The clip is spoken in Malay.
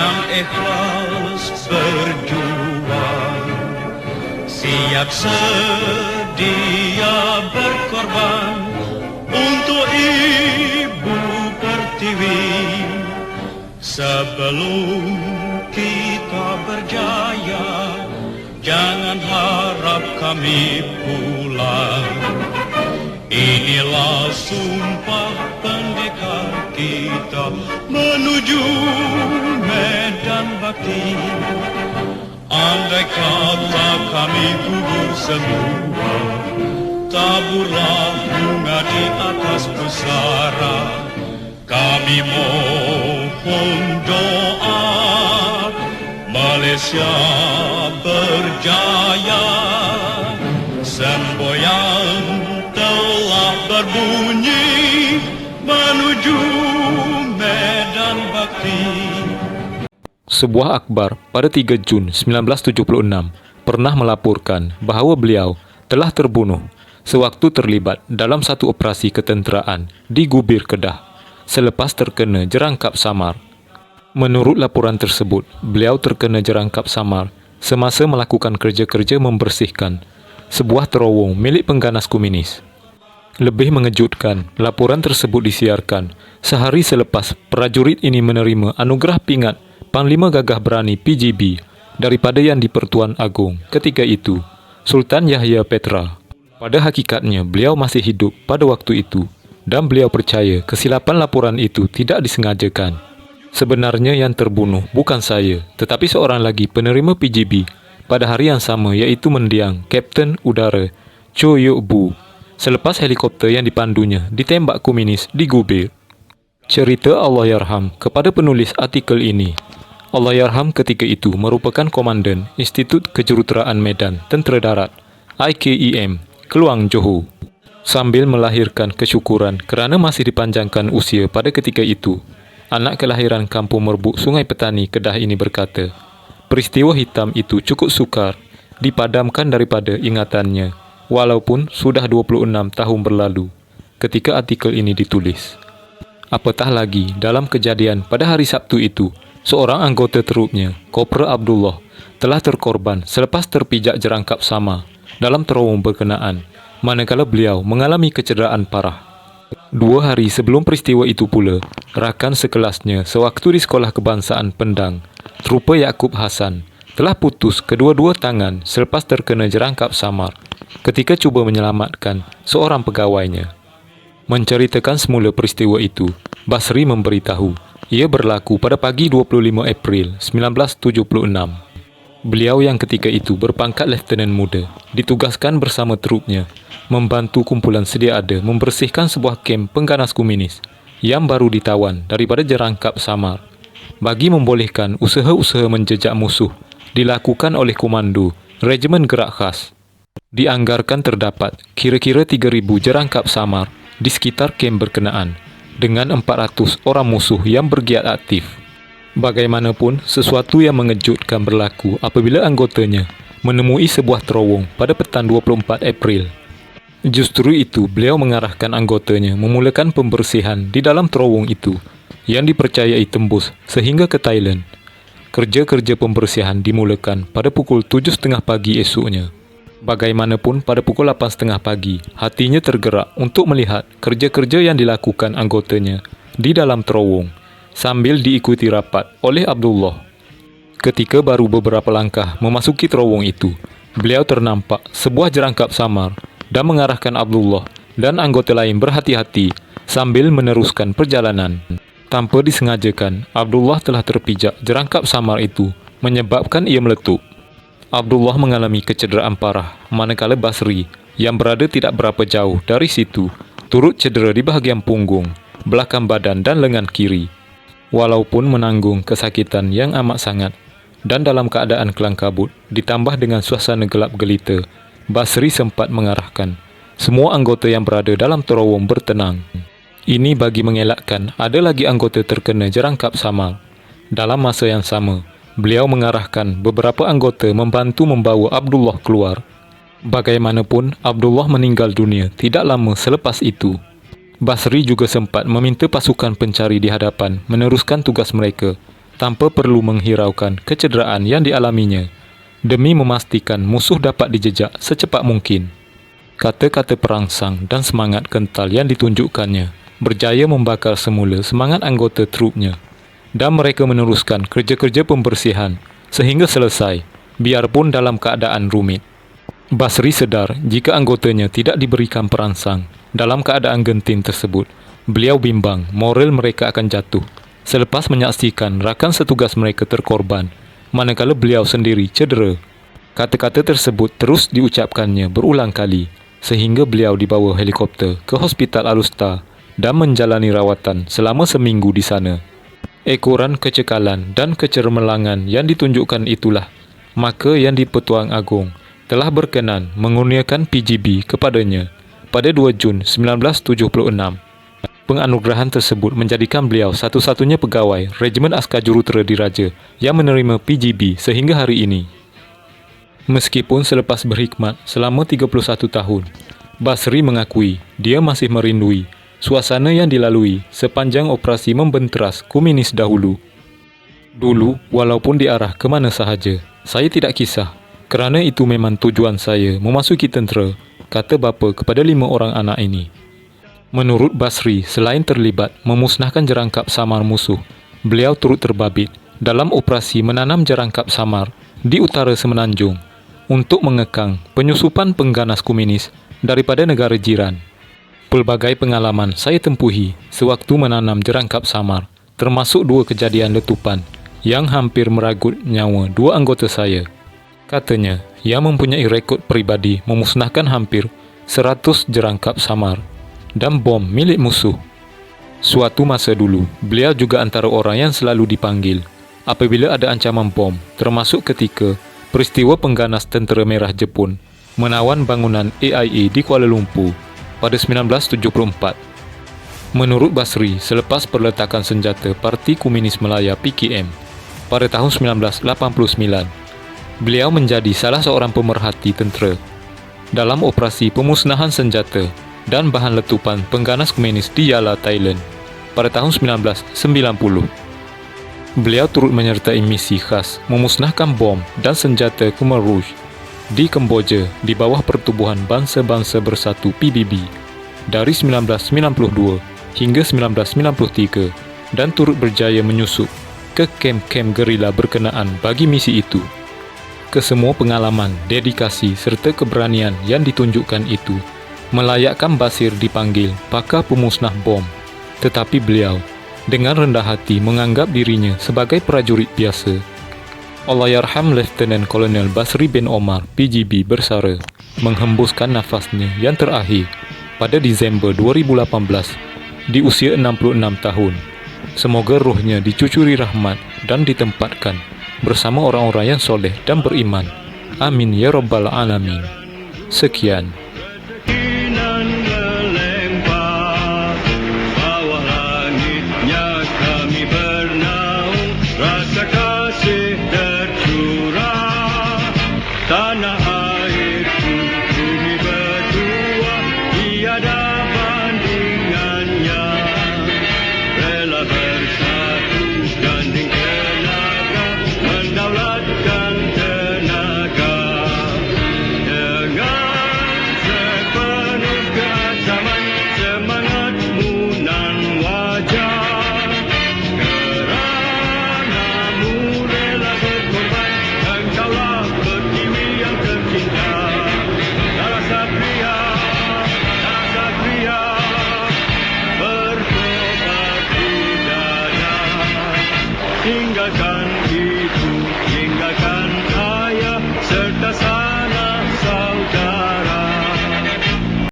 yang ikhlas berjuang, siap sedia berkorban untuk Ibu Pertiwi. Sebelum kita berjaya, jangan harap kami pulang. Inilah sumpah pendekar kita menuju medan bakti. Andai kata kami gugur semua, taburlah bunga di atas pusara. Kami mohon doa, Malaysia berjaya. Semboyan telah berbunyi menuju medan bakti. Sebuah akhbar pada 3 Jun 1976 pernah melaporkan bahawa beliau telah terbunuh sewaktu terlibat dalam satu operasi ketenteraan di Gubir, Kedah selepas terkena jerangkap samar. Menurut laporan tersebut, beliau terkena jerangkap samar semasa melakukan kerja-kerja membersihkan sebuah terowong milik pengganas komunis. Lebih mengejutkan, laporan tersebut disiarkan sehari selepas prajurit ini menerima anugerah pingat Panglima Gagah Berani PGB daripada Yang di-Pertuan Agong ketika itu, Sultan Yahya Petra. Pada hakikatnya, beliau masih hidup pada waktu itu dan beliau percaya kesilapan laporan itu tidak disengajakan. Sebenarnya yang terbunuh bukan saya, tetapi seorang lagi penerima PGB pada hari yang sama, iaitu mendiang Kapten Udara Cho Yok Bu selepas helikopter yang dipandunya ditembak komunis di Gubir. Cerita Allahyarham kepada penulis artikel ini. Allahyarham ketika itu merupakan Komandan Institut Kejuruteraan Medan Tentera Darat IKEM, Keluang, Johor. Sambil melahirkan kesyukuran kerana masih dipanjangkan usia pada ketika itu, anak kelahiran Kampung Merbuk, Sungai Petani, Kedah ini berkata, peristiwa hitam itu cukup sukar dipadamkan daripada ingatannya, walaupun sudah 26 tahun berlalu ketika artikel ini ditulis. Apatah lagi, dalam kejadian pada hari Sabtu itu, seorang anggota terupnya, Kopra Abdullah, telah terkorban selepas terpijak jerangkap samar dalam terowong berkenaan, manakala beliau mengalami kecederaan parah. 2 hari sebelum peristiwa itu pula, rakan sekelasnya sewaktu di Sekolah Kebangsaan Pendang, Trupa Yaakob Hassan, telah putus kedua-dua tangan selepas terkena jerangkap samar ketika cuba menyelamatkan seorang pegawainya. Menceritakan semula peristiwa itu, Basri memberitahu ia berlaku pada pagi 25 April 1976. Beliau yang ketika itu berpangkat Letenen Muda ditugaskan bersama trupnya membantu kumpulan sedia ada membersihkan sebuah kem pengganas komunis yang baru ditawan daripada jerangkap samar bagi membolehkan usaha-usaha menjejak musuh dilakukan oleh Komando Regimen Gerak Khas. Dianggarkan terdapat kira-kira 3,000 jerangkap samar di sekitar kem berkenaan dengan 400 orang musuh yang bergiat aktif. Bagaimanapun, sesuatu yang mengejutkan berlaku apabila anggotanya menemui sebuah terowong pada petang 24 April. Justru itu, beliau mengarahkan anggotanya memulakan pembersihan di dalam terowong itu yang dipercayai tembus sehingga ke Thailand. Kerja-kerja pembersihan dimulakan pada pukul 7.30 pagi esoknya. Bagaimanapun, pada pukul 8.30 pagi, hatinya tergerak untuk melihat kerja-kerja yang dilakukan anggotanya di dalam terowong sambil diikuti rapat oleh Abdullah. Ketika baru beberapa langkah memasuki terowong itu, beliau ternampak sebuah jerangkap samar dan mengarahkan Abdullah dan anggota lain berhati-hati sambil meneruskan perjalanan. Tanpa disengajakan, Abdullah telah terpijak jerangkap samar itu menyebabkan ia meletup. Abdullah mengalami kecederaan parah, manakala Basri yang berada tidak berapa jauh dari situ turut cedera di bahagian punggung, belakang badan dan lengan kiri. Walaupun menanggung kesakitan yang amat sangat dan dalam keadaan kelang kabut ditambah dengan suasana gelap gelita, Basri sempat mengarahkan semua anggota yang berada dalam terowong bertenang. Ini bagi mengelakkan ada lagi anggota terkena jerangkap samar. Dalam masa yang sama, beliau mengarahkan beberapa anggota membantu membawa Abdullah keluar. Bagaimanapun, Abdullah meninggal dunia tidak lama selepas itu. Basri juga sempat meminta pasukan pencari di hadapan meneruskan tugas mereka tanpa perlu menghiraukan kecederaan yang dialaminya, demi memastikan musuh dapat dijejak secepat mungkin. Kata-kata perangsang dan semangat kental yang ditunjukkannya berjaya membakar semula semangat anggota trupnya, dan mereka meneruskan kerja-kerja pembersihan sehingga selesai, biarpun dalam keadaan rumit. Basri sedar jika anggotanya tidak diberikan perangsang dalam keadaan genting tersebut, beliau bimbang moral mereka akan jatuh selepas menyaksikan rakan setugas mereka terkorban, manakala beliau sendiri cedera. Kata-kata tersebut terus diucapkannya berulang kali, sehingga beliau dibawa helikopter ke Hospital Alusta dan menjalani rawatan selama seminggu di sana. Ekoran kecekalan dan kecermelangan yang ditunjukkan itulah maka yang di-Pertuan Agong telah berkenan mengurniakan PGB kepadanya pada 2 Jun 1976. Penganugerahan tersebut menjadikan beliau satu-satunya pegawai Regimen Askar Jurutera Diraja yang menerima PGB sehingga hari ini. Meskipun selepas berkhidmat selama 31 tahun, Basri mengakui dia masih merindui suasana yang dilalui sepanjang operasi membenteras komunis dahulu. Dulu, walaupun diarah ke mana sahaja, saya tidak kisah, kerana itu memang tujuan saya memasuki tentera, kata bapa kepada 5 orang anak ini. Menurut Basri, selain terlibat memusnahkan jerangkap samar musuh, beliau turut terbabit dalam operasi menanam jerangkap samar di utara Semenanjung untuk mengekang penyusupan pengganas komunis daripada negara jiran. Pelbagai pengalaman saya tempuhi sewaktu menanam jerangkap samar, termasuk 2 kejadian letupan yang hampir meragut nyawa 2 anggota saya. Katanya, yang mempunyai rekod peribadi memusnahkan hampir 100 jerangkap samar dan bom milik musuh. Suatu masa dulu, beliau juga antara orang yang selalu dipanggil apabila ada ancaman bom, termasuk ketika peristiwa pengganas Tentera Merah Jepun menawan bangunan AIA di Kuala Lumpur pada 1974. Menurut Basri, selepas perletakan senjata Parti Komunis Melaya PKM pada tahun 1989, beliau menjadi salah seorang pemerhati tentera dalam operasi pemusnahan senjata dan bahan letupan pengganas komunis di Yala, Thailand pada tahun 1990. Beliau turut menyertai misi khas memusnahkan bom dan senjata Khmer Rouge di Kemboja di bawah Pertubuhan Bangsa-Bangsa Bersatu PBB dari 1992 hingga 1993 dan turut berjaya menyusup ke kem-kem gerila berkenaan bagi misi itu. Kesemua pengalaman, dedikasi serta keberanian yang ditunjukkan itu melayakkan Basir dipanggil pakar pemusnah bom, tetapi beliau dengan rendah hati menganggap dirinya sebagai prajurit biasa. Allahyarham Letnan Kolonel Basri bin Omar PGB bersara menghembuskan nafasnya yang terakhir pada Disember 2018 di usia 66 tahun. Semoga rohnya dicucuri rahmat dan ditempatkan bersama orang-orang yang soleh dan beriman. Amin ya rabbal alamin. Sekian.